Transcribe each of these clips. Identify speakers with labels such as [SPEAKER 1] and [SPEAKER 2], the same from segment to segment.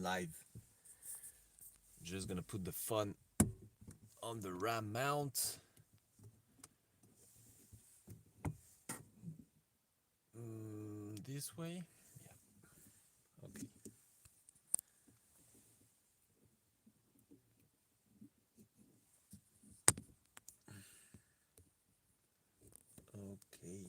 [SPEAKER 1] live. Just gonna put the phone on the RAM mount. This way? Yeah. Okay. Okay.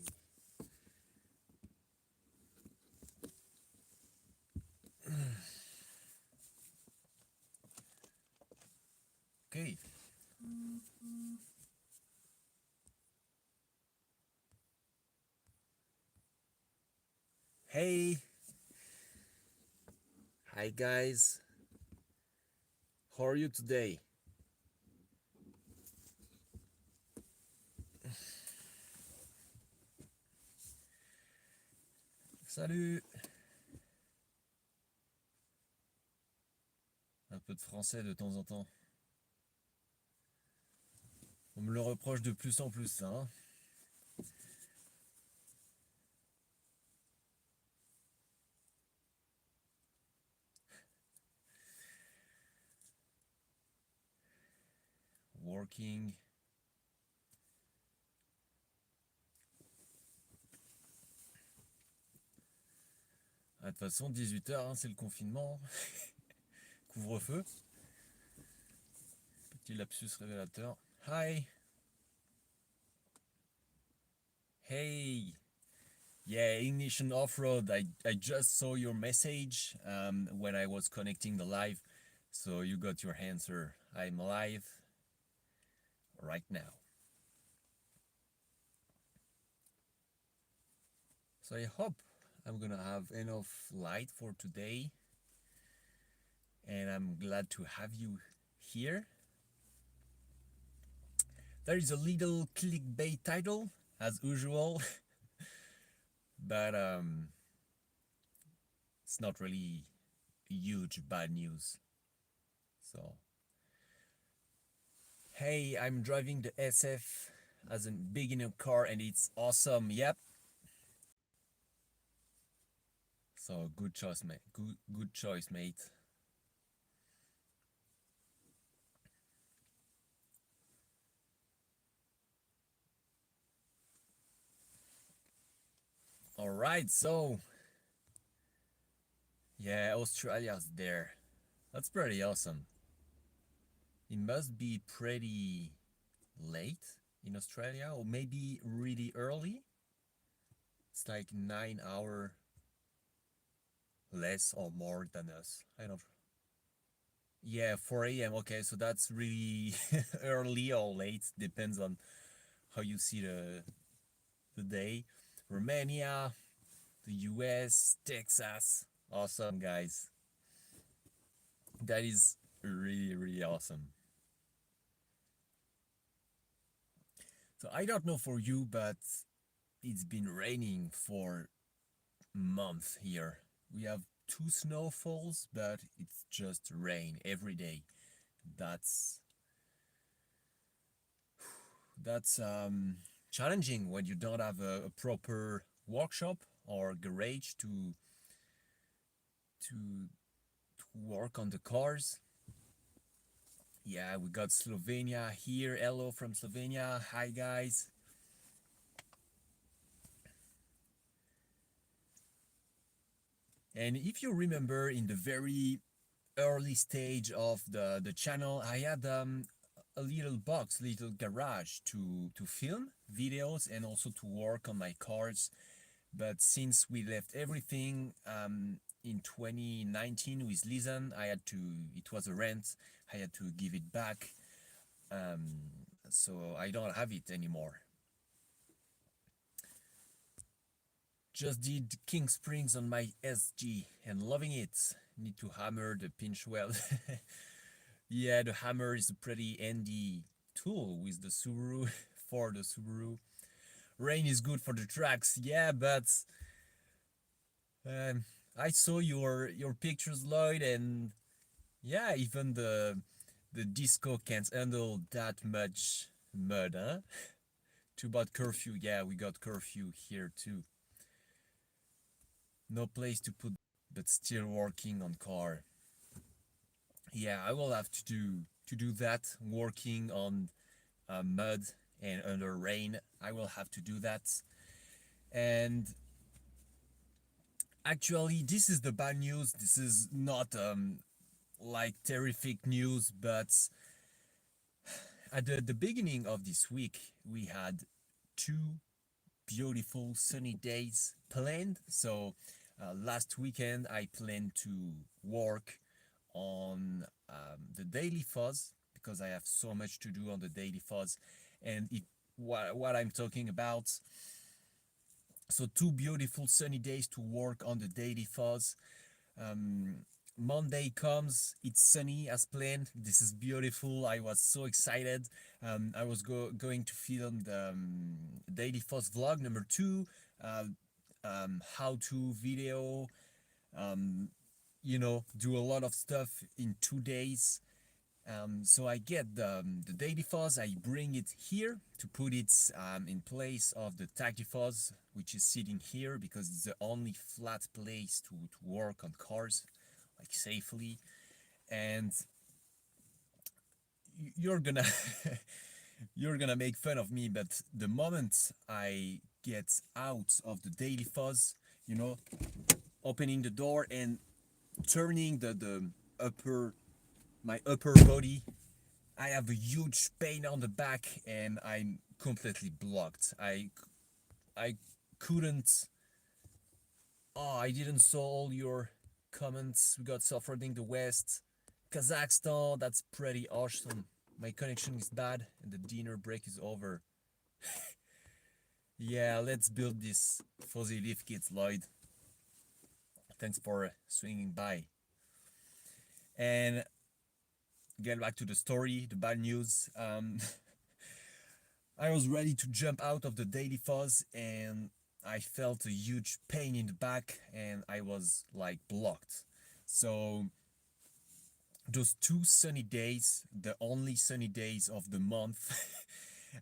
[SPEAKER 1] Okay. Hey. Hi guys. How are you today? Salut. Un peu de français de temps en temps. On me le reproche de plus en plus, ça, hein. Working. Ah, de toute façon, 18h, hein, c'est le confinement. Couvre-feu. Petit lapsus révélateur. Hi. Hey. Yeah, Ignition Off-Road. I just saw your message when I was connecting the live. So you got your answer. I'm live right now. So I hope I'm gonna have enough light for today. And I'm glad to have you here. There is a little clickbait title, as usual. But it's not really huge bad news. So, hey, I'm driving the SF as a beginner car and it's awesome. Yep. So good choice, mate. Good choice, mate. All right, so yeah, Australia's there. That's pretty awesome. It must be pretty late in Australia, or maybe really early. It's like 9 hour less or more than us. I don't. Yeah, 4 a.m. Okay, so that's really early or late. Depends on how you see the day. Romania, the US, Texas. Awesome, guys. That is really awesome. So I don't know for you, but it's been raining for months here. We have 2 snowfalls, but it's just rain every day. That's challenging when you don't have a proper workshop or garage to work on the cars. Yeah, we got Slovenia here. Hello from Slovenia. Hi guys. And if you remember, in the very early stage of the channel, I had a little box, little garage to film videos and also to work on my cars. But since we left everything in 2019 with Lizanne, it was a rent, I had to give it back. So I don't have it anymore. Just did King Springs on my SG and loving it. Need to hammer the pinch weld. Yeah, the hammer is a pretty handy tool with the Subaru for the Subaru. Rain is good for the tracks, yeah, but I saw your pictures, Lloyd, and yeah, even the disco can't handle that much mud, huh? Too bad curfew. Yeah, we got curfew here too. No place to put, but still working on car. Yeah, I will have to do that. Working on mud and under rain, I will have to do that. And actually, this is the bad news. This is not like terrific news, but at the beginning of this week, we had two beautiful sunny days planned. So last weekend, I planned to work on the daily fuzz because I have so much to do on the daily fuzz, and what I'm talking about. So two beautiful sunny days to work on the daily fuzz. Um, Monday comes, it's sunny as planned. This is beautiful. I was so excited. I was going to film the Daily Fuzz vlog number 2, uh, how-to video, um, do a lot of stuff in 2 days. So I get the daily fuzz, I bring it here to put it in place of the tacti fuzz, which is sitting here because it's the only flat place to work on cars, like safely. And you're gonna you're gonna make fun of me, but the moment I get out of the daily fuzz, you know, opening the door and turning the upper my upper body, I have a huge pain on the back and I'm completely blocked. I couldn't. Oh, I didn't saw all your comments. We got suffered in the West. Kazakhstan, that's pretty awesome. My connection is bad and the dinner break is over. Yeah, let's build this fuzzy leaf kit, Lloyd. Thanks for swinging by. And get back to the story, the bad news. I was ready to jump out of the daily fuzz and I felt a huge pain in the back and I was like blocked. So those 2 sunny days, the only sunny days of the month,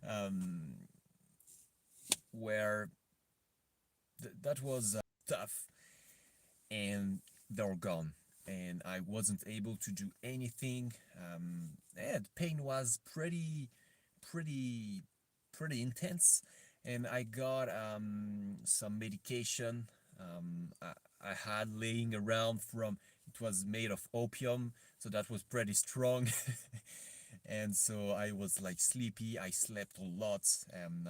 [SPEAKER 1] um, where that was tough, and they're gone. And I wasn't able to do anything. Yeah, the pain was pretty, pretty intense, and I got some medication I had laying around from. It was made of opium, so that was pretty strong. And so I was like sleepy. I slept a lot.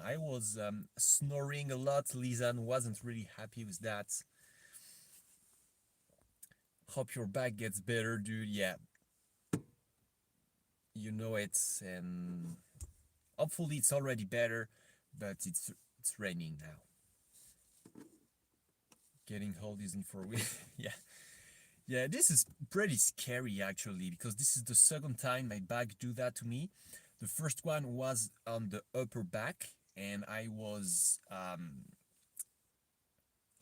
[SPEAKER 1] I was snoring a lot. Lizanne wasn't really happy with that. Hope your back gets better, dude. Yeah, you know it, and hopefully it's already better. But it's raining now. Getting hold isn't for we. Yeah, yeah. This is pretty scary actually because this is the second time my back do that to me. The first one was on the upper back, and I was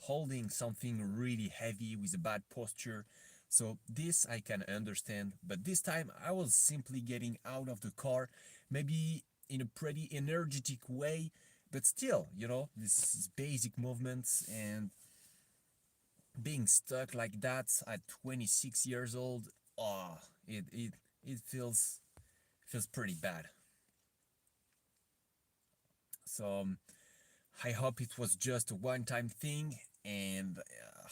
[SPEAKER 1] holding something really heavy with a bad posture. So this I can understand, but this time I was simply getting out of the car, maybe in a pretty energetic way, but still, this is basic movements, and being stuck like that at 26 years old, oh, it feels pretty bad. So I hope it was just a one-time thing, and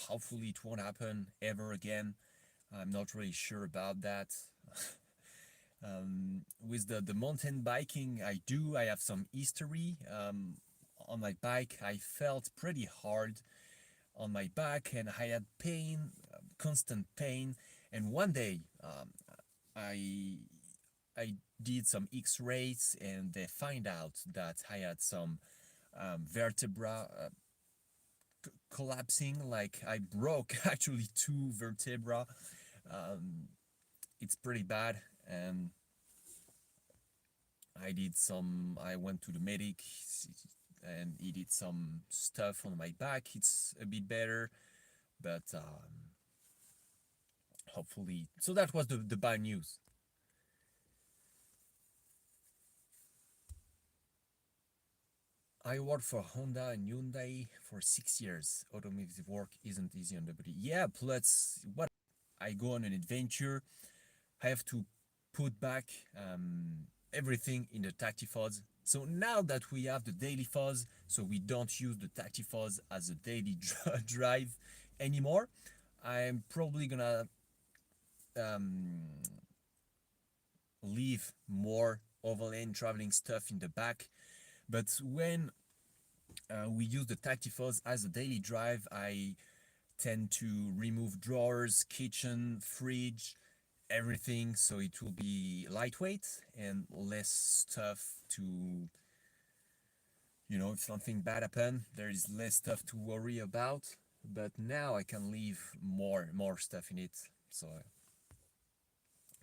[SPEAKER 1] hopefully it won't happen ever again. I'm not really sure about that. With the mountain biking I have some history. On my bike, I felt pretty hard on my back, and I had pain, constant pain. And one day, I I did some X-rays, and they find out that I had some vertebra collapsing. Like I broke actually 2 vertebra. Um, it's pretty bad, and I went to the medic, and he did some stuff on my back. It's a bit better, but hopefully. So that was the bad news. I worked for Honda and Hyundai for 6 years. Automotive work isn't easy on the body. Yeah, plus what? I go on an adventure. I have to put back everything in the Tactifoz. So now that we have the daily fuzz, so we don't use the Tactifoz as a daily drive anymore, I'm probably gonna um, leave more overland traveling stuff in the back. But when we use the Tactifoz as a daily drive, I tend to remove drawers, kitchen, fridge, everything, so it will be lightweight and less stuff to, if something bad happen, there is less stuff to worry about. But now I can leave more stuff in it, so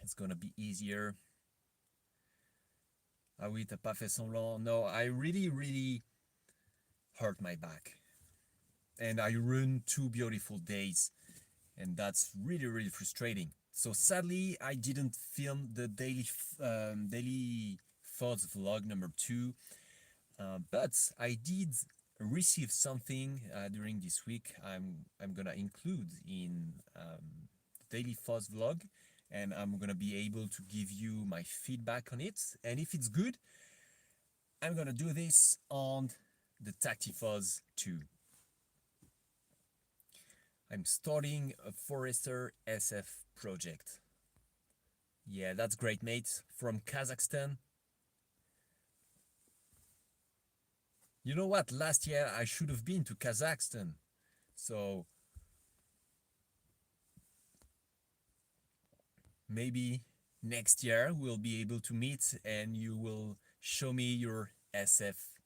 [SPEAKER 1] it's gonna be easier. Ah oui, t'as pas fait semblant. No, I really hurt my back, and I ruined 2 beautiful days, and that's really frustrating. So sadly, I didn't film the daily thoughts vlog number 2, but I did receive something during this week. I'm gonna include in daily thoughts vlog, and I'm gonna be able to give you my feedback on it. And if it's good, I'm gonna do this on the Tactifuzz too. I'm starting a Forester SF project. Yeah, that's great, mate. From Kazakhstan. You know what? Last year I should have been to Kazakhstan. So maybe next year we'll be able to meet and you will show me your SF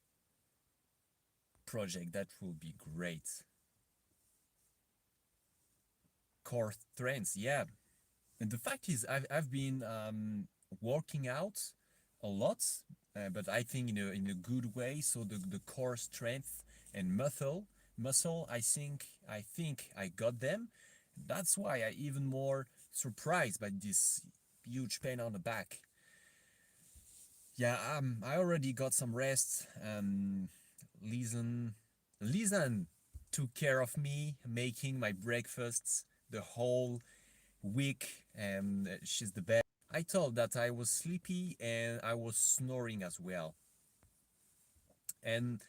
[SPEAKER 1] project. That will be great. Core strengths, yeah. And the fact is, I've been working out a lot, but I think in a good way. So the core strength and muscle, I think I got them. That's why I even more surprised by this huge pain on the back. Yeah, I already got some rest. Lizanne took care of me, making my breakfasts the whole week, and she's the best. I told that I was sleepy and I was snoring as well. And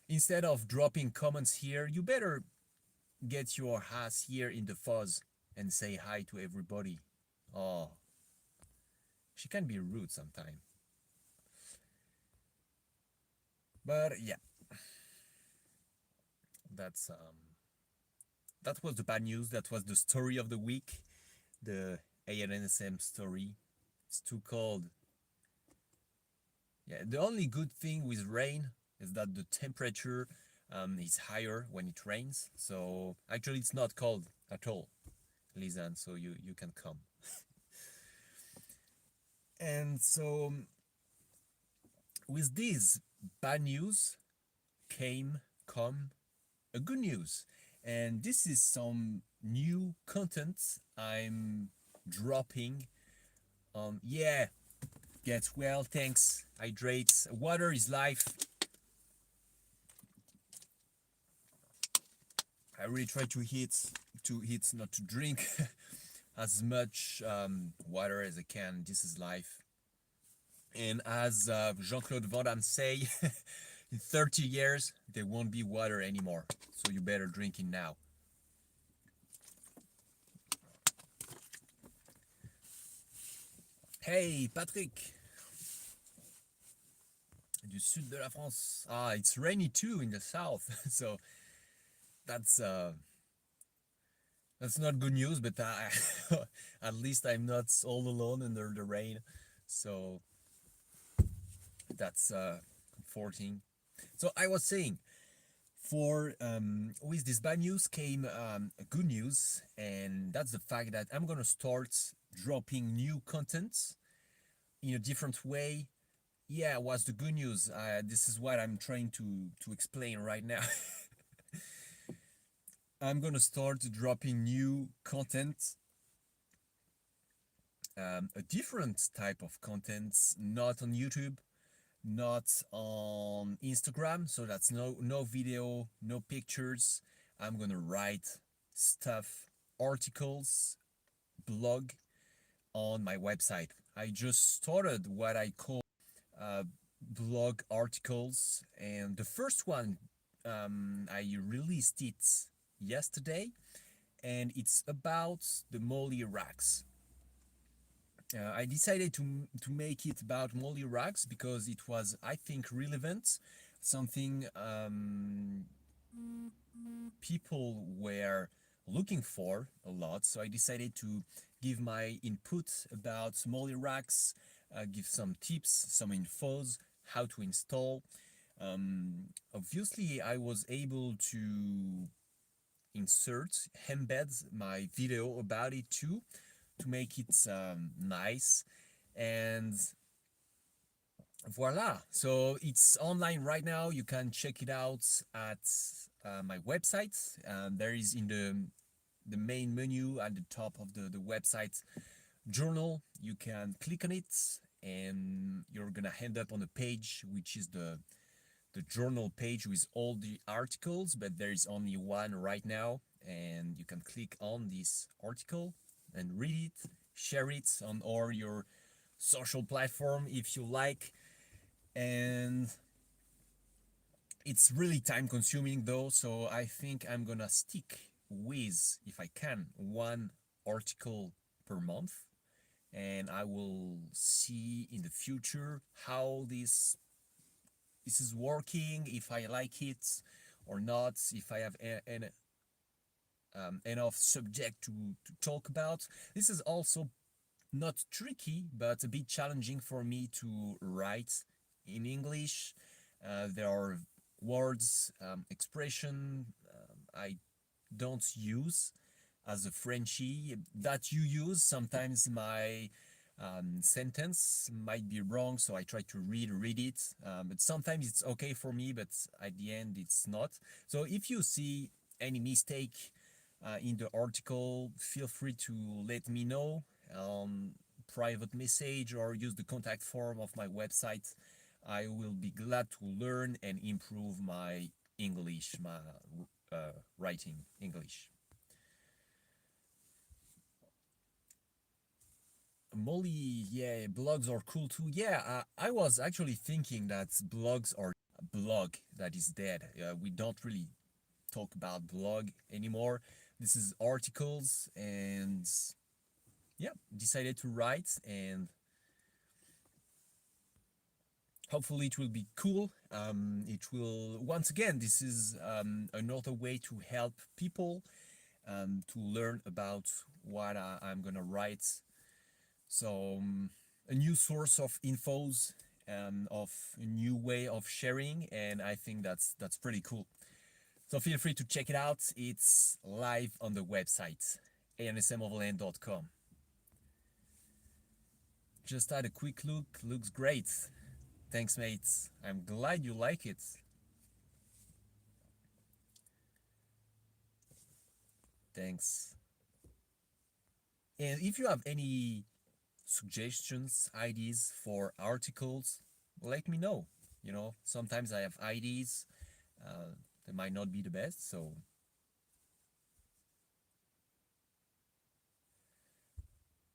[SPEAKER 1] instead of dropping comments here, you better get your ass here in the fuzz and say hi to everybody. Oh, she can be rude sometimes. But yeah, that was the bad news. That was the story of the week, the ALNSM story. It's too cold. Yeah, the only good thing with rain is that the temperature is higher when it rains. So actually, it's not cold at all, Lizanne. So you can come. And so with this bad news come a good news, and this is some new content I'm dropping. Yeah, get well, thanks. Hydrate. Water is life. I really try to hit, not to drink as much water as I can. This is life. And as Jean-Claude Van Damme say, in 30 years, there won't be water anymore. So you better drink it now. Hey, Patrick! Du sud de la France. Ah, it's rainy too in the south. So that's not good news, but at least I'm not all alone under the rain. So that's comforting. So I was saying, with this bad news came good news, and that's the fact that I'm gonna start dropping new content in a different way. Yeah, what's the good news? This is what I'm trying to explain right now. I'm gonna start dropping new content, a different type of content, not on YouTube, not on Instagram. So that's no video, no pictures. I'm gonna write stuff, articles, blog on my website. I just started what I call uh, blog articles, and the first one I released it yesterday, and it's about the molly racks. I decided to make it about molly racks because it was, I think, relevant, something people were looking for a lot. So I decided to give my input about molly racks, give some tips, some infos, how to install. Obviously, I was able to embed my video about it too, to make it nice. And voila, so it's online right now. You can check it out at my website. There is in the main menu at the top of the website journal. You can click on it and you're gonna end up on a page which is the journal page with all the articles, but there is only one right now, and you can click on this article and read it, share it on all your social platform if you like. And it's really time consuming though, so I think I'm gonna stick with, if I can, one article per month, and I will see in the future how this is working, if I like it or not, if I have enough subject to talk about. This is also not tricky, but a bit challenging for me to write in English. There are words, expression I don't use as a Frenchie that you use. Sometimes my sentence might be wrong, so I try to read it. But sometimes it's okay for me, but at the end it's not. So if you see any mistake in the article, feel free to let me know. Private message or use the contact form of my website. I will be glad to learn and improve my English, my writing English. Molly, yeah, blogs are cool too. Yeah, I was actually thinking that blogs are a blog that is dead. We don't really talk about blog anymore. This is articles, and yeah, decided to write, and hopefully it will be cool. It will, once again, this is another way to help people to learn about what I'm gonna write. So a new source of infos, of a new way of sharing, and I think that's pretty cool. So feel free to check it out. It's live on the website, ALNSMOverland.com. Just had a quick look. Looks great. Thanks, mates. I'm glad you like it. Thanks. And if you have any suggestions, ideas for articles, let me know. You know, sometimes I have ideas. They might not be the best, so.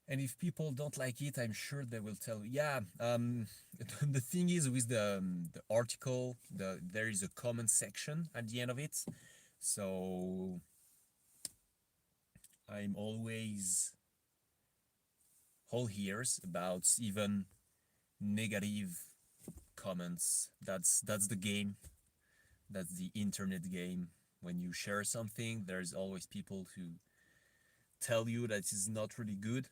[SPEAKER 1] And if people don't like it, I'm sure they will tell you. Yeah, the thing is with the article, there is a comment section at the end of it. So I'm always all ears about even negative comments. That's the game. That's the internet game. When you share something, there's always people who tell you that it's not really good,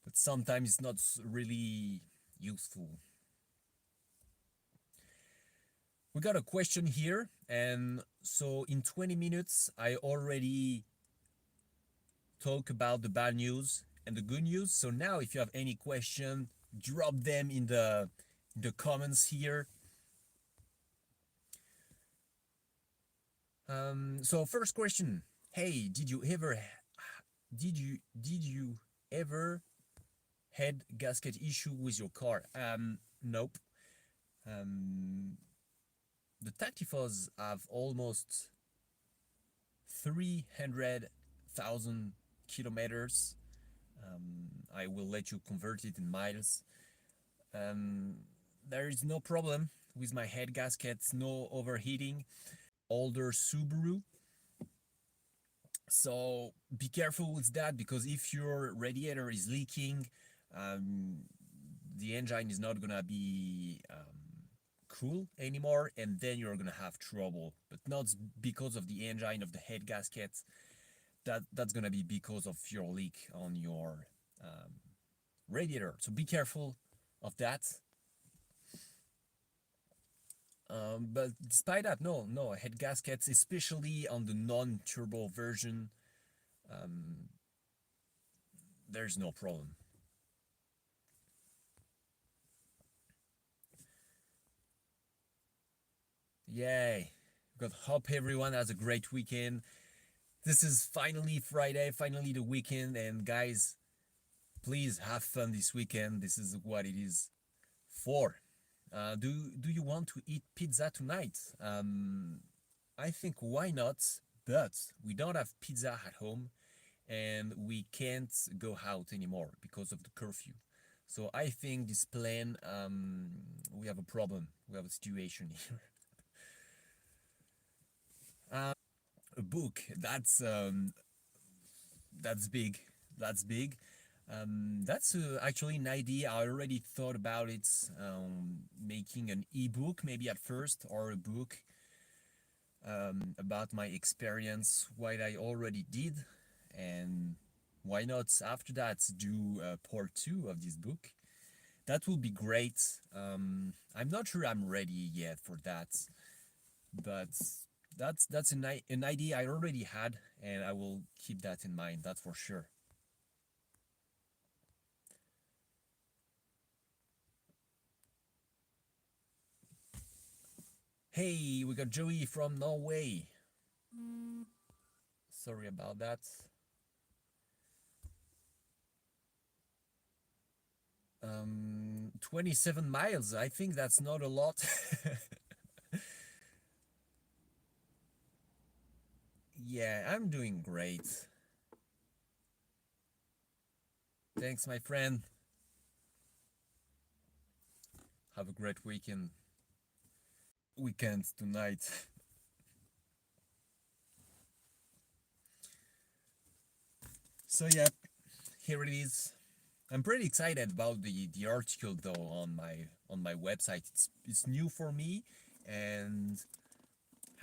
[SPEAKER 1] but sometimes it's not really useful. We got a question here, and so in 20 minutes, I already talk about the bad news and the good news. So now, if you have any question, drop them in the comments here. So first question: hey, did you ever had gasket issue with your car? Nope. Um, the Tactifos have almost 300,000 kilometers. I will let you convert it in miles. Um, there is no problem with my head gaskets, no overheating. Older Subaru, so be careful with that, because if your radiator is leaking, um, the engine is not gonna be cool anymore, and then you're gonna have trouble. But not because of the engine of the head gasket. That's gonna be because of your leak on your um, radiator. So be careful of that. But despite that, no head gaskets, especially on the non-turbo version, um, there's no problem. Yay! God, hope everyone has a great weekend. This is finally Friday, finally the weekend, and guys, please have fun this weekend. This is what it is for. Do you want to eat pizza tonight? I think why not, but we don't have pizza at home, and we can't go out anymore because of the curfew. So I think this plan, we have a problem. We have a situation here. A book. That's big. That's big. That's actually an idea. I already thought about it. Making an ebook, maybe at first, or a book about my experience, what I already did, and why not after that do part two of this book. That would be great. I'm not sure I'm ready yet for that, but that's an idea I already had, and I will keep that in mind. That's for sure. Hey, we got Joey from Norway. Sorry about that. 27 miles. I think that's not a lot. Yeah, I'm doing great. Thanks, my friend. Have a great weekend tonight. So yeah, here it is. I'm pretty excited about the article though on my website. It's new for me, and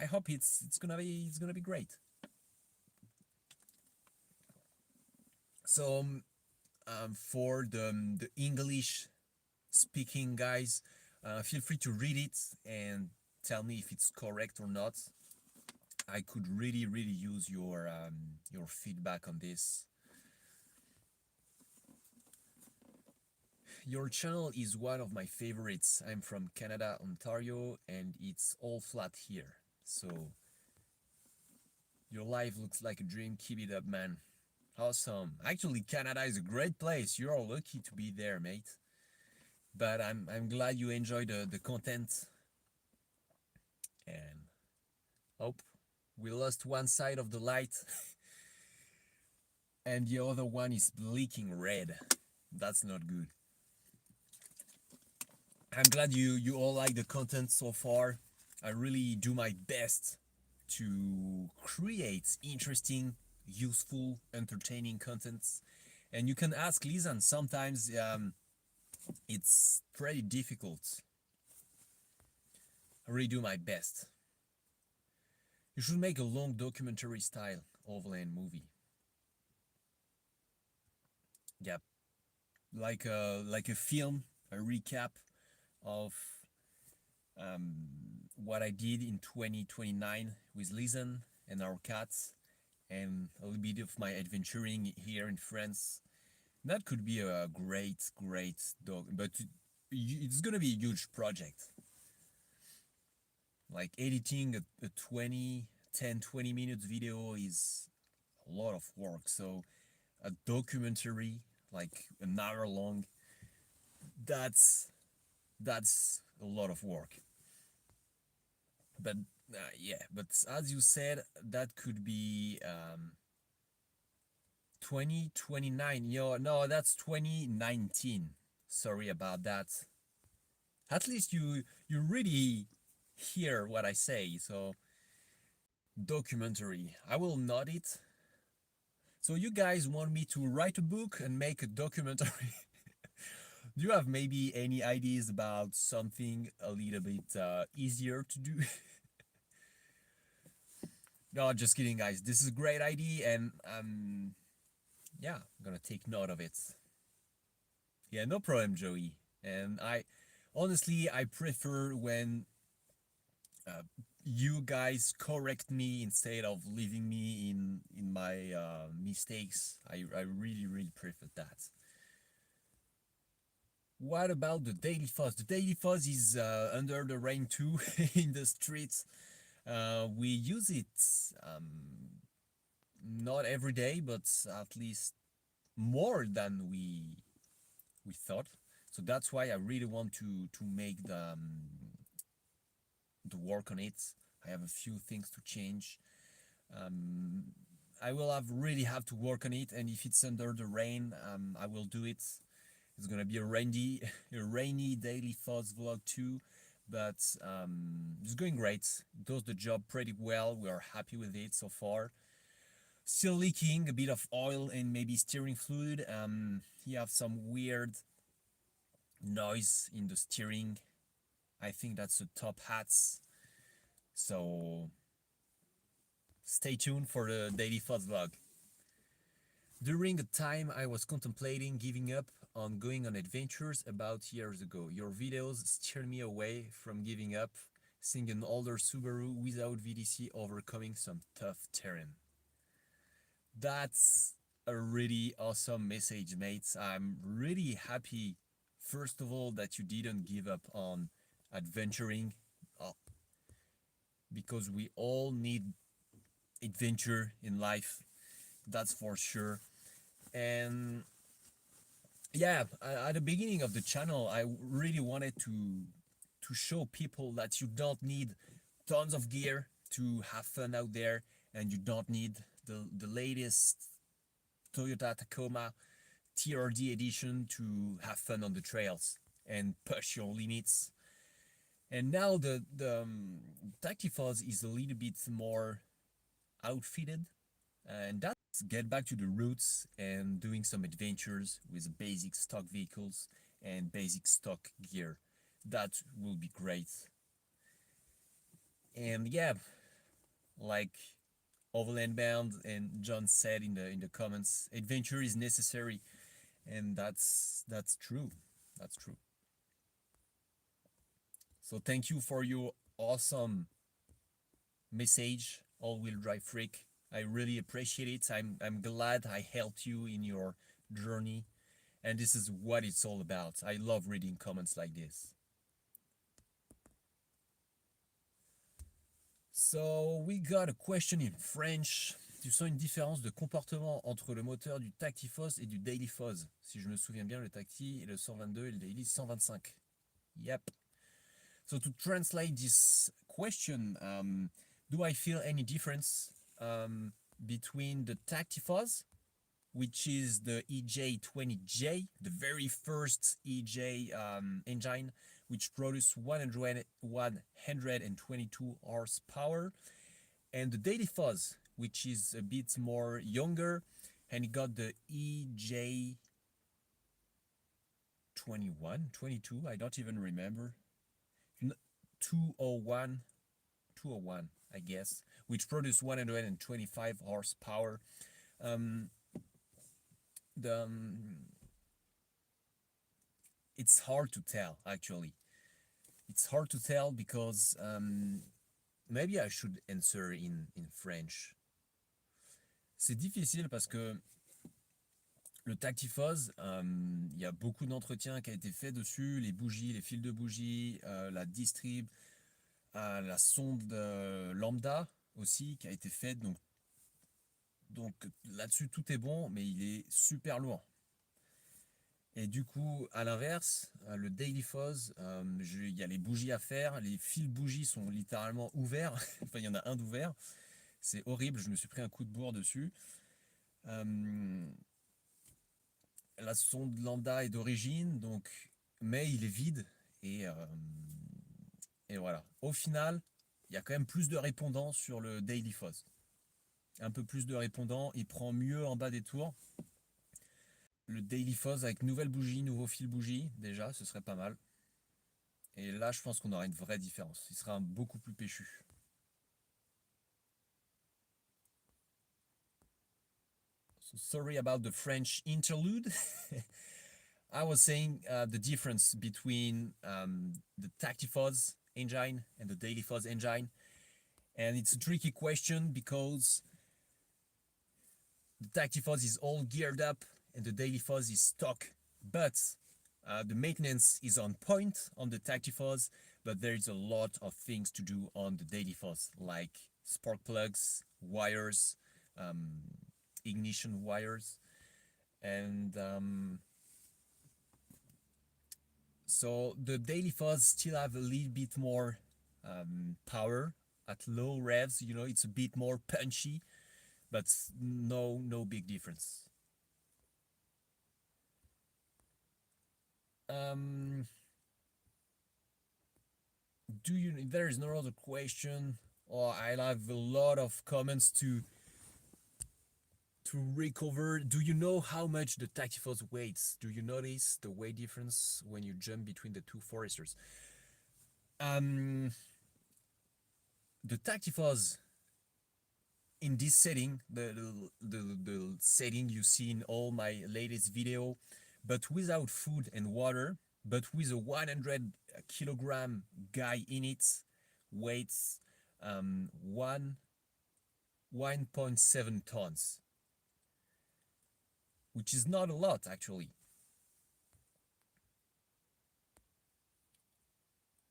[SPEAKER 1] I hope it's gonna be great. So for the English speaking guys, feel free to read it and tell me if it's correct or not. I could really use your feedback on this. Your channel is one of my favorites. I'm from Canada, Ontario, and it's all flat here. So your life looks like a dream. Keep it up, man. Awesome. Actually, Canada is a great place. You're lucky to be there, mate. But I'm glad you enjoy the content. And hope we lost one side of the light and the other one is blinking red. That's not good. I'm glad you all like the content so far. I really do my best to create interesting, useful, entertaining contents. And you can ask Lizanne, sometimes it's pretty difficult. I really do my best. You should make a long documentary style overland movie. Yep, like a film, a recap of what I did in 2029 with Lizanne and our cats, and a little bit of my adventuring here in France. That could be a great dog, but it's gonna be a huge project. Like editing a 20 minutes video is a lot of work. So a documentary, like an hour long, that's that's a lot of work. But yeah, but as you said, that could be 2029. Yo, no, that's 2019. Sorry about that. At least you really hear what I say. So documentary. I will note it. So you guys want me to write a book and make a documentary? Do you have maybe any ideas about something a little bit easier to do? No, just kidding, guys. This is a great idea, and yeah, I'm gonna take note of it. Yeah, no problem, Joey. And I honestly, I prefer when uh, you guys correct me instead of leaving me in my mistakes. I really prefer that. What about the daily fuzz? The daily fuzz is under the rain too in the streets. We use it not every day, but at least more than we thought. So that's why I really want to make the work on it. I have a few things to change. Um, I will have to work on it, and if it's under the rain, I will do it. It's gonna be a rainy a rainy daily thoughts vlog too, but it's going great. It does the job pretty well. We are happy with it so far. Still leaking a bit of oil and maybe steering fluid. You have some weird noise in the steering. I think that's the top hats. So stay tuned for the daily thoughts vlog. During a time I was contemplating giving up on going on adventures about years ago. Your videos steered me away from giving up, seeing an older Subaru without VDC overcoming some tough terrain. That's a really awesome message, mates. I'm really happy, first of all, that you didn't give up on adventuring, uh, because we all need adventure in life, that's for sure. And yeah, at the beginning of the channel, I really wanted to show people that you don't need tons of gear to have fun out there, and you don't need the latest Toyota Tacoma TRD edition to have fun on the trails and push your limits. And now the Tactifuzz is a little bit more outfitted, and that's get back to the roots and doing some adventures with basic stock vehicles and basic stock gear. That will be great. And yeah, like Overland Bound and John said in the comments, adventure is necessary, and that's true. That's true. So thank you for your awesome message, all-wheel drive freak. I really appreciate it. I'm glad I helped you in your journey, and this is what it's all about. I love reading comments like this. So we got a question in French. Tu sens une différence de comportement entre le moteur du Tactifuzz et du Dailyfuzz? Si je me souviens bien, le Tacti est le 122 et le Daily 125. Yep. So to translate this question, do I feel any difference between the Tactifuzz, which is the EJ20J, the very first EJ engine, which produced 122 horsepower, and the Dailyfuzz, which is a bit more younger, and it got the EJ21, 22, I don't even remember, 201, I guess, which produced 125 horsepower. It's hard to tell, actually. It's hard to tell because maybe I should answer in French. C'est difficile parce que le Tactifuzz, il y a beaucoup d'entretien qui a été fait dessus, les bougies, les fils de bougies, la distrib, la sonde lambda aussi qui a été faite. Donc là-dessus tout est bon, mais il est super lourd. Et du coup, à l'inverse, le Dailyfuzz, il y a les bougies à faire, les fils bougies sont littéralement ouverts, enfin il y en a un d'ouvert, c'est horrible, je me suis pris un coup de bourre dessus. La sonde lambda est d'origine, donc, mais il est vide et, et voilà. Au final, il y a quand même plus de répondants sur le Daily Fuzz. Un peu plus de répondants, il prend mieux en bas des tours. Le Daily Fuzz avec nouvelle bougie, nouveau fil bougie, déjà, ce serait pas mal. Et là, je pense qu'on aura une vraie différence. Il sera beaucoup plus péchu. So sorry about the French interlude. I was saying the difference between the Tactifuzz engine and the Daily Fuzz engine. And it's a tricky question because the Tactifuzz is all geared up and the Daily Fuzz is stock. But the maintenance is on point on the Tactifuzz, but there is a lot of things to do on the Daily Fuzz, like spark plugs, wires, ignition wires, and so the Daily Fuzz still have a little bit more power at low revs. You know, it's a bit more punchy, but no big difference. Do you? There is no other question. Oh, I have a lot of comments to recover. Do you know how much the Tactifuzz weighs? Do you notice the weight difference when you jump between the two Foresters? The Tactifuzz in this setting, the setting you see in all my latest video, but without food and water, but with a 100 kilogram guy in it, weighs 1.7 tons, which is not a lot actually.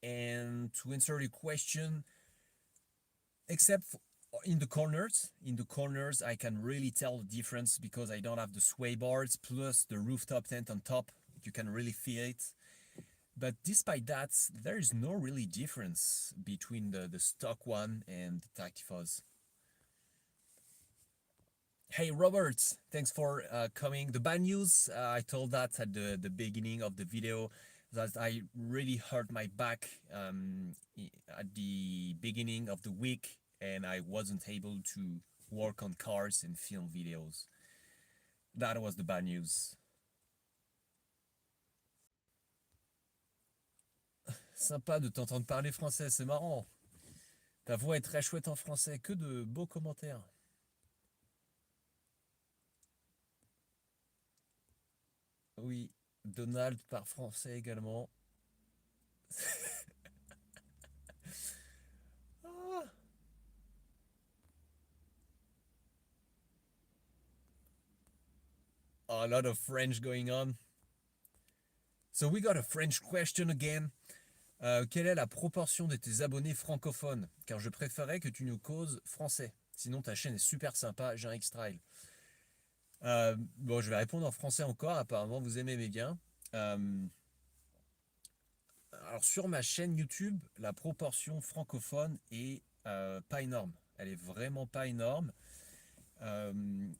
[SPEAKER 1] And to answer your question, except in the corners, I can really tell the difference because I don't have the sway bars plus the rooftop tent on top. You can really feel it. But despite that, there is no really difference between the stock one and the Tactifuzz. Hey Robert, thanks for coming. The bad news, I told that at the beginning of the video, that I really hurt my back at the beginning of the week and I wasn't able to work on cars and film videos. That was the bad news. Sympa de t'entendre parler français, c'est marrant. Ta voix est très chouette en français, que de beaux commentaires. Oui, Donald parle français également. Ah. A lot of French going on. So we got a French question again. Quelle est la proportion de tes abonnés francophones? Car je préférais que tu nous causes français. Sinon ta chaîne est super sympa, j'ai un X-Trail. Bon, je vais répondre en français encore, apparemment vous aimez bien. Alors sur ma chaîne YouTube, la proportion francophone est pas énorme. Elle est vraiment pas énorme.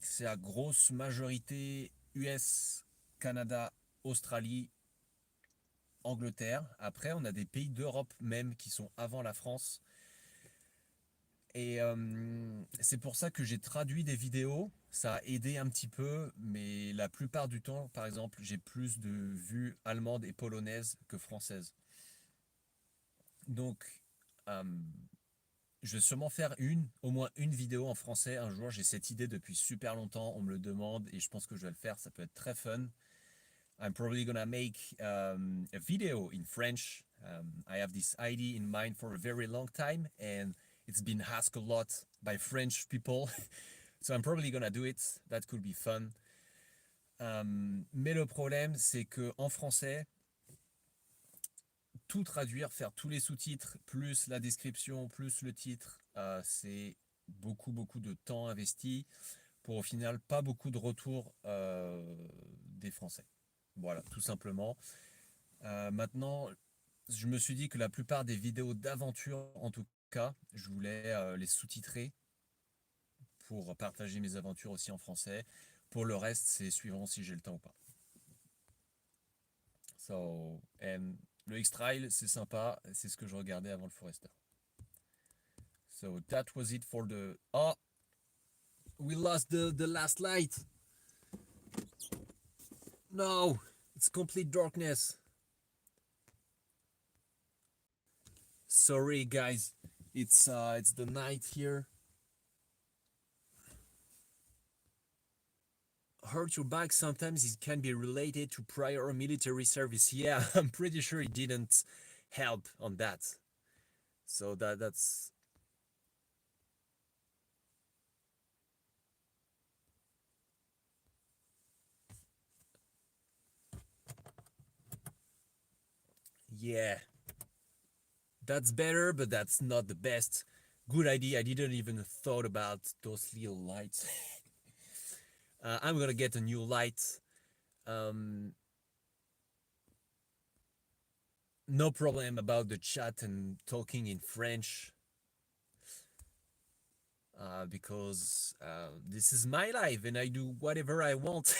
[SPEAKER 1] C'est à grosse majorité US, Canada, Australie, Angleterre. Après, on a des pays d'Europe même qui sont avant la France. Et c'est pour ça que j'ai traduit des vidéos. Ça a aidé un petit peu, mais la plupart du temps, par exemple, j'ai plus de vues allemandes et polonaises que françaises. Donc, je vais sûrement faire au moins une vidéo en français un jour. J'ai cette idée depuis super longtemps, on me le demande et je pense que je vais le faire, ça peut être très fun. I'm probably gonna make a video in French. I have this idea in mind for a very long time and it's been asked a lot by French people. So I'm probably gonna do it. That could be fun. Mais le problème, c'est que en français, tout traduire, faire tous les sous-titres, plus la description, plus le titre, c'est beaucoup de temps investi pour au final pas beaucoup de retours des Français. Voilà, tout simplement. Maintenant, je me suis dit que la plupart des vidéos d'aventure, en tout cas, je voulais les sous-titrer. pour partager mes aventures aussi en français. Pour le reste, c'est suivant si j'ai le temps ou pas. So, and le X-Trail, c'est sympa, c'est ce que je regardais avant le Forester. So that was it for the... Oh! We lost the last light! No! It's complete darkness. Sorry guys, it's the night here. Hurt your back, sometimes it can be related to prior military service. Yeah, I'm pretty sure it didn't help on that. So that's... Yeah. That's better, but that's not the best. Good idea, I didn't even thought about those little lights. I'm gonna get a new light. No problem about the chat and talking in French. Because this is my life and I do whatever I want.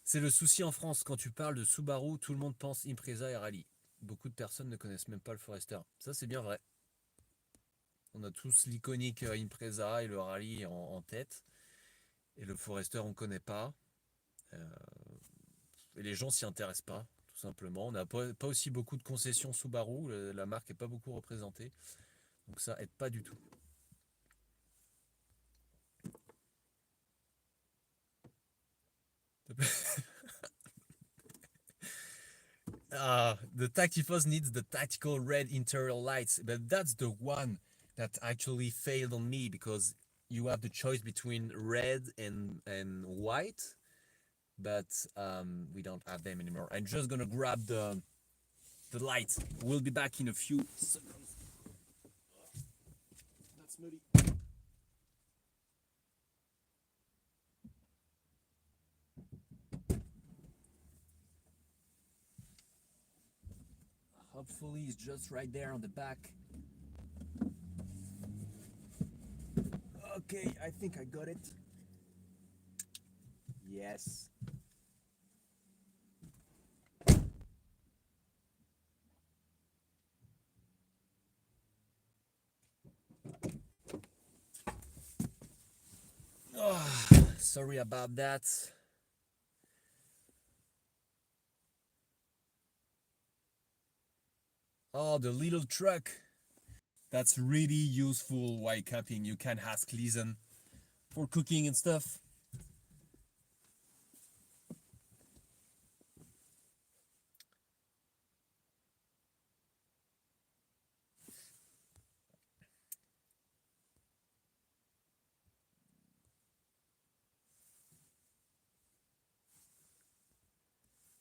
[SPEAKER 1] C'est le souci en France, quand tu parles de Subaru, tout le monde pense Impreza et Rally. Beaucoup de personnes ne connaissent même pas le Forester. Ça, c'est bien vrai. On a tous l'iconique Impreza et le Rally en tête. Et le Forester, on ne connaît pas. Et les gens s'y intéressent pas, tout simplement. On n'a pas aussi beaucoup de concessions Subaru. La marque n'est pas beaucoup représentée. Donc ça aide pas du tout. The Tactifos needs the tactical red interior lights, but that's the one that actually failed on me, because you have the choice between red and white, but we don't have them anymore. I'm just gonna grab the light. We'll be back in a few seconds. That's muddy. Hopefully it's just right there on the back. Okay, I think I got it. Yes. Oh, sorry about that. Oh, the little truck. That's really useful while camping. You can ask Lizanne for cooking and stuff.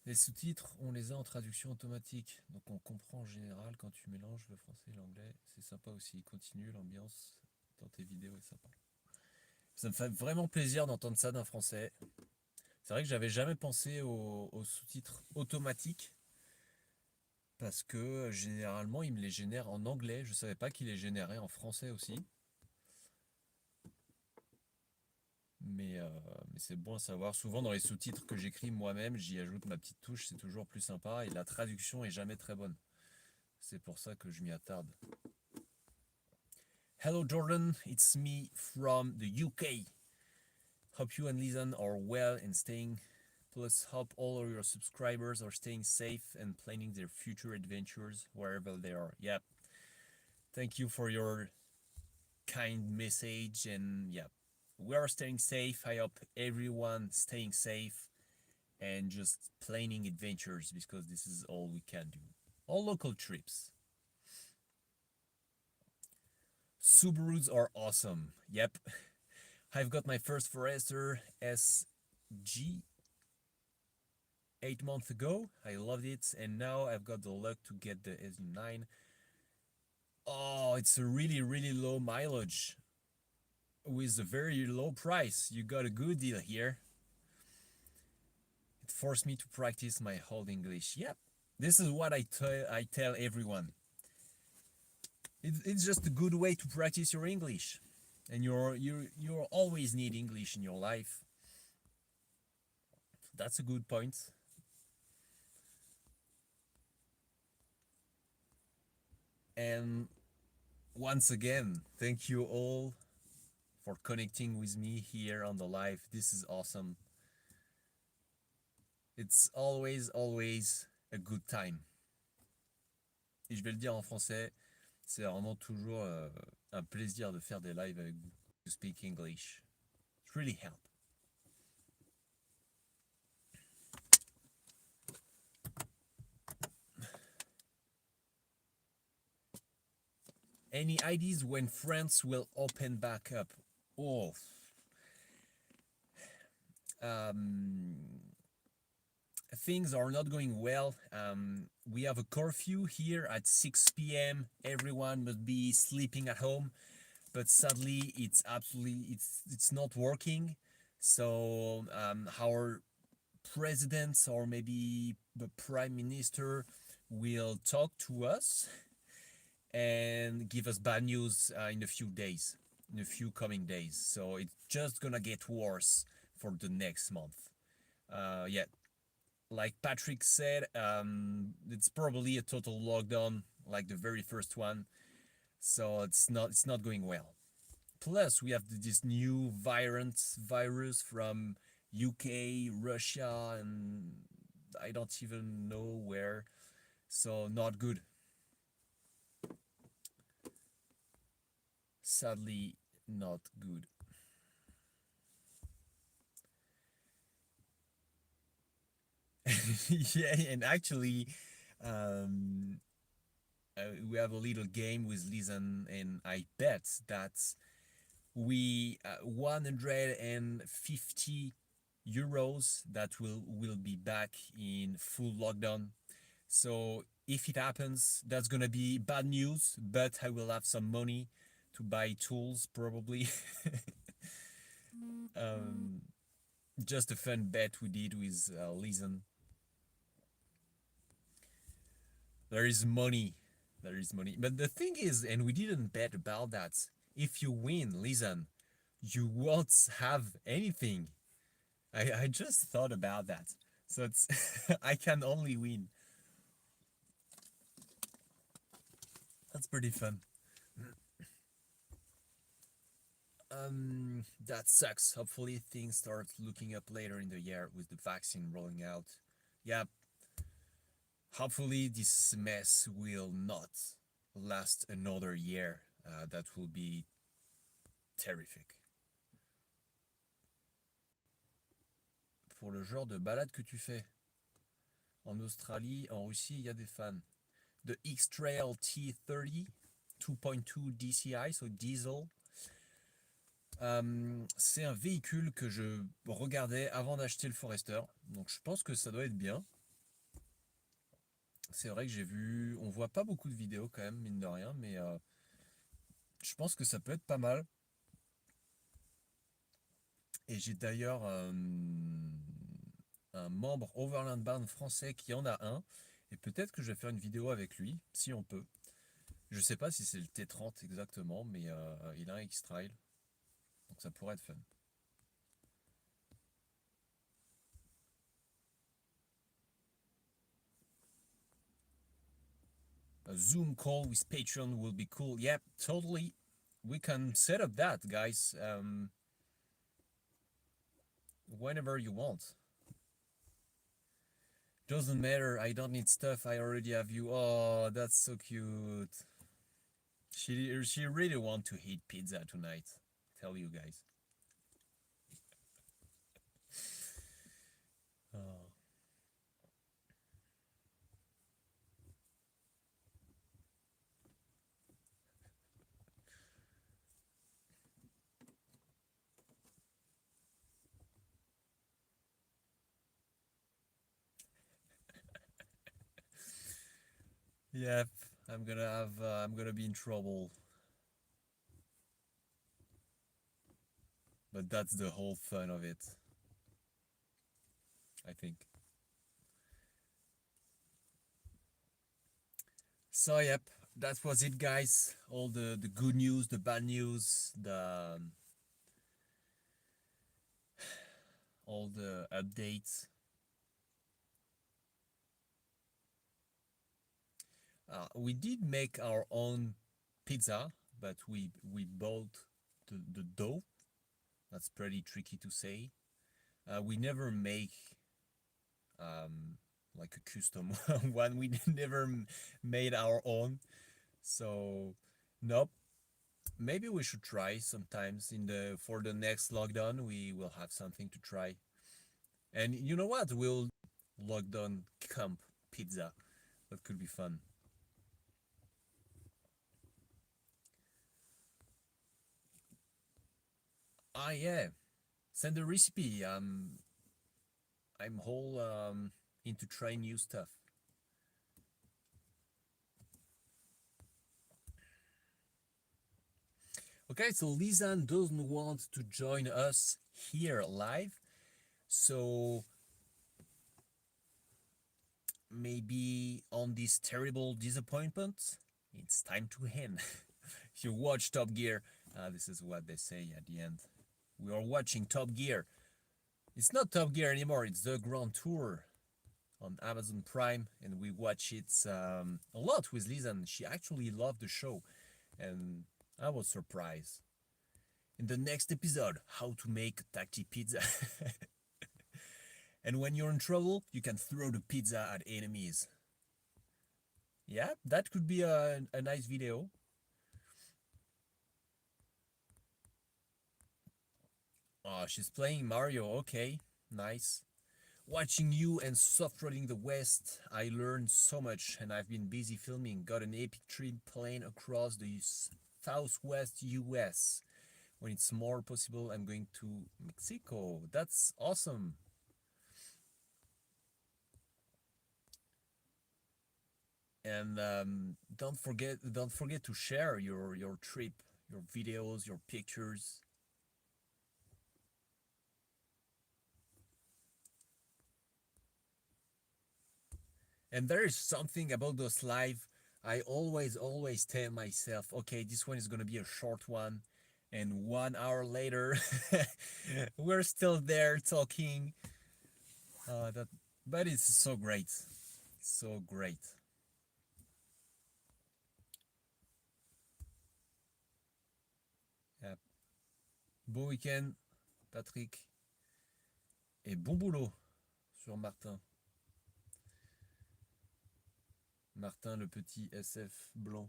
[SPEAKER 1] Les sous-titres, on les a en traduction automatique, donc on comprend en général quand tu mélanges le français et l'anglais. C'est sympa aussi. Continue, l'ambiance dans tes vidéos est sympa. Ça me fait vraiment plaisir d'entendre ça d'un français. C'est vrai que j'avais jamais pensé aux sous-titres automatiques, parce que généralement il me les génère en anglais. Je savais pas qu'il les générait en français aussi. Mais c'est bon à savoir. Souvent dans les sous-titres que j'écris moi-même, j'y ajoute ma petite touche, c'est toujours plus sympa, et la traduction est jamais très bonne. C'est pour ça que je m'y attarde. Hello Jordan, it's me from the UK. Hope you and Lizanne are well and staying. Plus hope all of your subscribers are staying safe and planning their future adventures wherever they are. Yep. Thank you for your kind message, and yeah, we are staying safe. I hope everyone staying safe and just planning adventures, because this is all we can do. All local trips. Subarus are awesome. Yep. I've got my first Forester SG 8 months ago. I loved it, and now I've got the luck to get the SG9. Oh, it's a really, really low mileage with a very low price. You got a good deal here. It forced me to practice my old English. Yep, this is what I tell everyone. It's just a good way to practice your English. and you're always need English in your life. That's a good point. And once again, thank you all for connecting with me here on the live. This is awesome. It's always a good time. Et je vais le dire en français, c'est vraiment toujours un plaisir de faire des lives avec vous. To speak English. It really helps. Any ideas when France will open back up? Oh. Things are not going well. We have a curfew here at 6 p.m. Everyone must be sleeping at home, but sadly, it's not working. So our president or maybe the prime minister will talk to us and give us bad news in a few days, in a few coming days. So it's just gonna get worse for the next month. Yeah, like Patrick said, it's probably a total lockdown, like the very first one. So it's not going well. Plus, we have this new virus from UK, Russia, and I don't even know where. So not good. Sadly, not good. Yeah, and actually, we have a little game with Lizanne, and I bet that we 150 euros that will be back in full lockdown. So if it happens, that's gonna be bad news, but I will have some money to buy tools probably. um, just a fun bet we did with Lizanne. There is money. There is money. But the thing is, and we didn't bet about that, if you win, Lizanne, you won't have anything. I just thought about that. So it's I can only win. That's pretty fun. That sucks. Hopefully things start looking up later in the year with the vaccine rolling out. Yeah. Hopefully this mess will not last another year. That will be terrific. Pour le genre de balade que tu fais. En Australie, en Russie, il y a des fans. The X-Trail T30 2.2 DCI, so diesel. C'est un véhicule que je regardais avant d'acheter le Forester. Donc je pense que ça doit être bien. C'est vrai que j'ai vu... On voit pas beaucoup de vidéos quand même, mine de rien, mais je pense que ça peut être pas mal. Et j'ai d'ailleurs un membre Overland Barn français qui en a un. Et peut-être que je vais faire une vidéo avec lui, si on peut. Je sais pas si c'est le T30 exactement, mais il a un X-Trail. Donc ça pourrait être fun. A Zoom call with Patreon will be cool. Yep, totally. We can set up that, guys. Whenever you want. Doesn't matter, I don't need stuff, I already have you. Oh, that's so cute. She really want to eat pizza tonight. Tell you guys. Oh. Yep, I'm gonna be in trouble. But that's the whole fun of it, I think. So yep, that was it, guys. All the good news, the bad news, the all the updates. We did make our own pizza, but we bought the dough. That's pretty tricky to say. We never make um, like a custom one. We never made our own. So nope. Maybe we should try sometimes in the for the next lockdown. We will have something to try. And you know what? We'll lockdown camp pizza. That could be fun. Ah yeah. Send a recipe. I'm whole into trying new stuff. Okay, so Lizanne doesn't want to join us here live, so maybe on this terrible disappointment, it's time to end. If you watch Top Gear, this is what they say at the end. We are watching Top Gear. It's not Top Gear anymore, it's the Grand Tour on Amazon Prime, and we watch it a lot with Lizanne. She actually loved the show, and I was surprised. In the next episode, how to make a tacti pizza. And when you're in trouble, you can throw the pizza at enemies. Yeah, that could be a nice video. Oh, she's playing Mario. Okay, nice. Watching you and soft-roading the West, I learned so much, and I've been busy filming. Got an epic trip plane across the southwest US. When it's more possible, I'm going to Mexico. That's awesome. And don't forget to share your trip, your videos, your pictures. And there is something about those live. I always tell myself, okay, this one is gonna be a short one, and 1 hour later, we're still there talking. That, but it's so great, so great. Yeah. Bon week-end, Patrick, et bon boulot sur Martin. Martin, le petit SF blanc.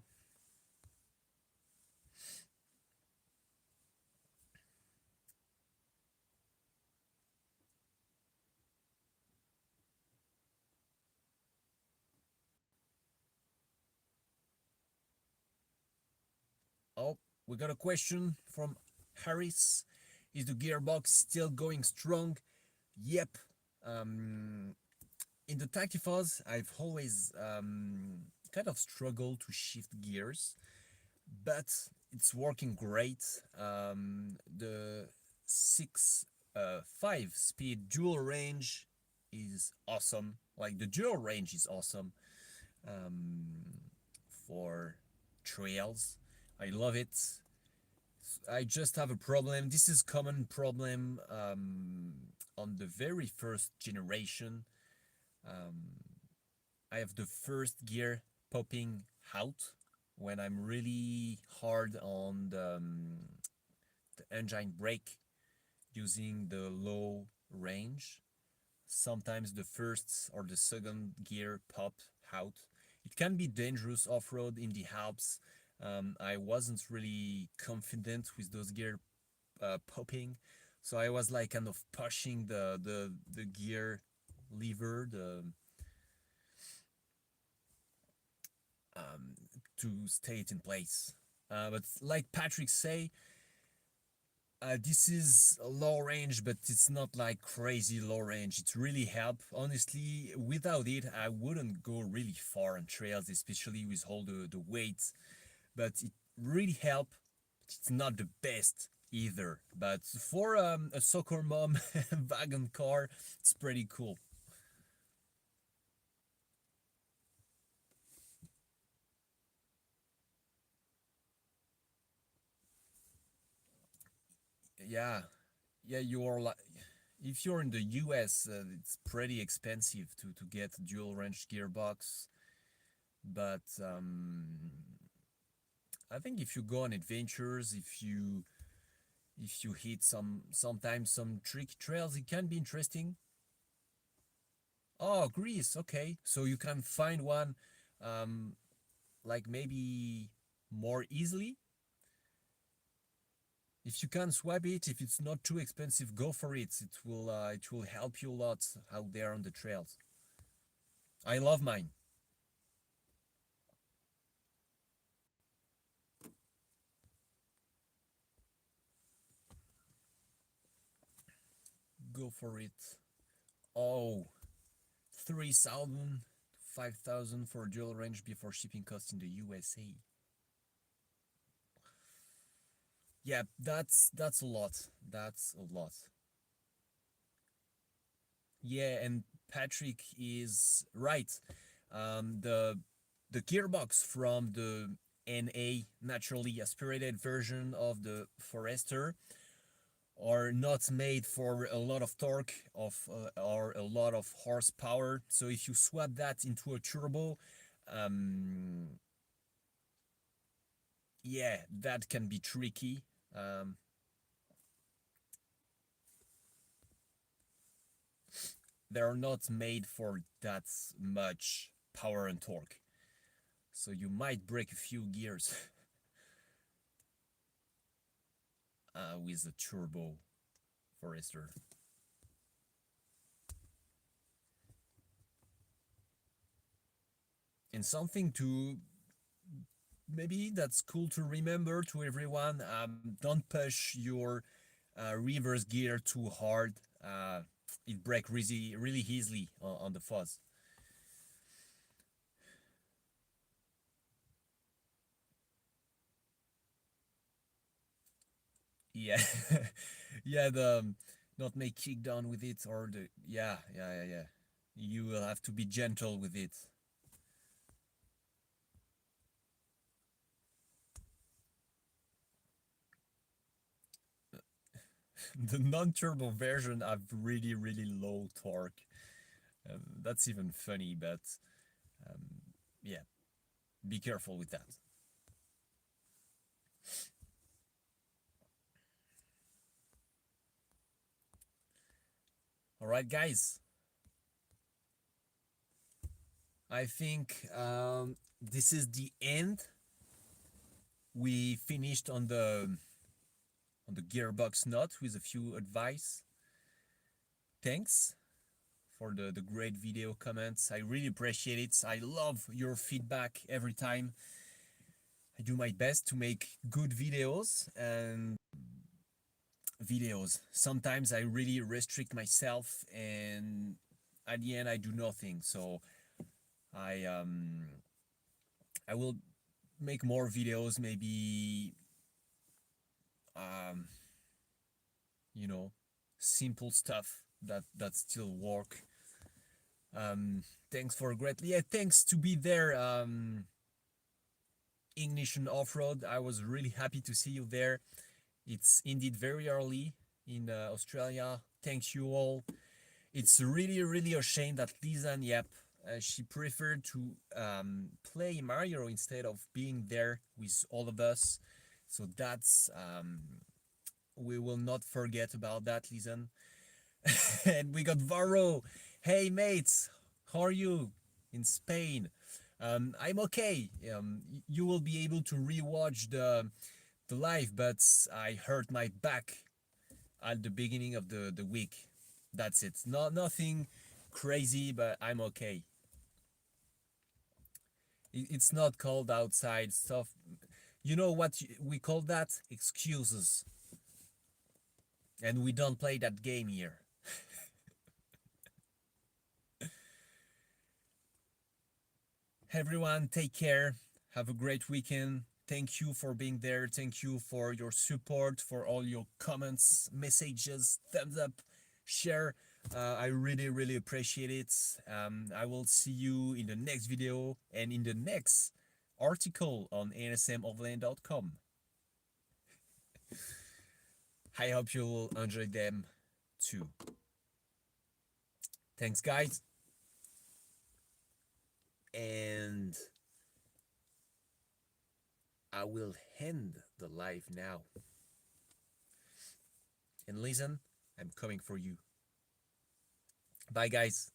[SPEAKER 1] Oh, we got a question from Harris. Is the gearbox still going strong? Yep. Um, in the Tactifaz, I've always kind of struggled to shift gears, but it's working great. The 5 speed dual range is awesome. Like the dual range is awesome for trails. I love it. I just have a problem. This is common problem on the very first generation. I have the first gear popping out when I'm really hard on the engine brake using the low range. Sometimes the first or the second gear pop out. It can be dangerous off-road in the Alps. I wasn't really confident with those gear popping, so I was like kind of pushing the gear lever um, to stay it in place. But like Patrick say, this is a low range, but it's not like crazy low range. It really helped. Honestly, without it, I wouldn't go really far on trails, especially with all the weights. But it really helped. It's not the best either, but for a soccer mom wagon car, it's pretty cool. yeah, yeah, you're like, if you're in the US, it's pretty expensive to get a dual wrench gearbox. But I think if you go on adventures, if you hit sometimes some tricky trails, it can be interesting. Oh, Greece, okay. So you can find one, um, like maybe more easily. If you can swap it, if it's not too expensive, go for it. It will help you a lot out there on the trails. I love mine. Go for it. Oh, 3,000, 5,000 for dual range before shipping costs in the USA. Yeah, that's a lot. That's a lot. Yeah, and Patrick is right. The gearbox from the NA naturally aspirated version of the Forester are not made for a lot of torque or a lot of horsepower. So if you swap that into a turbo, um, yeah, that can be tricky. Um, they're not made for that much power and torque. So you might break a few gears with a turbo Forester. And something to maybe that's cool to remember to everyone, don't push your reverse gear too hard. It breaks really easily on the fuzz. Yeah, yeah. The not make kick down with it or the yeah. You will have to be gentle with it. The non-turbo version have really low torque. That's even funny, but um, yeah, be careful with that. All right, guys. I think this is the end. We finished on the gearbox nut with a few advice. Thanks for the great video comments. I really appreciate it. I love your feedback every time. I do my best to make good videos and videos. Sometimes I really restrict myself and at the end I do nothing. So I um I will make more videos, maybe um you know, simple stuff that still work. Thanks for greatly. Yeah, thanks to be there. Ignition Off-Road. I was really happy to see you there. It's indeed very early in Australia. Thank you all. It's really a shame that Lizanne, yep, she preferred to play Mario instead of being there with all of us. So that's we will not forget about that, Lizanne. And we got Varro. Hey mates, how are you in Spain? I'm okay. You will be able to rewatch the live, but I hurt my back at the beginning of the week. That's it. Nothing crazy, but I'm okay. It's not cold outside. Stuff. You know what we call that? Excuses. And we don't play that game here. Everyone, take care. Have a great weekend. Thank you for being there. Thank you for your support, for all your comments, messages, thumbs up, share. I really appreciate it. I will see you in the next video and in the next article on ALNSM Overland.com. I hope you'll enjoy them too. Thanks, guys. And I will end the live now. And listen, I'm coming for you. Bye, guys.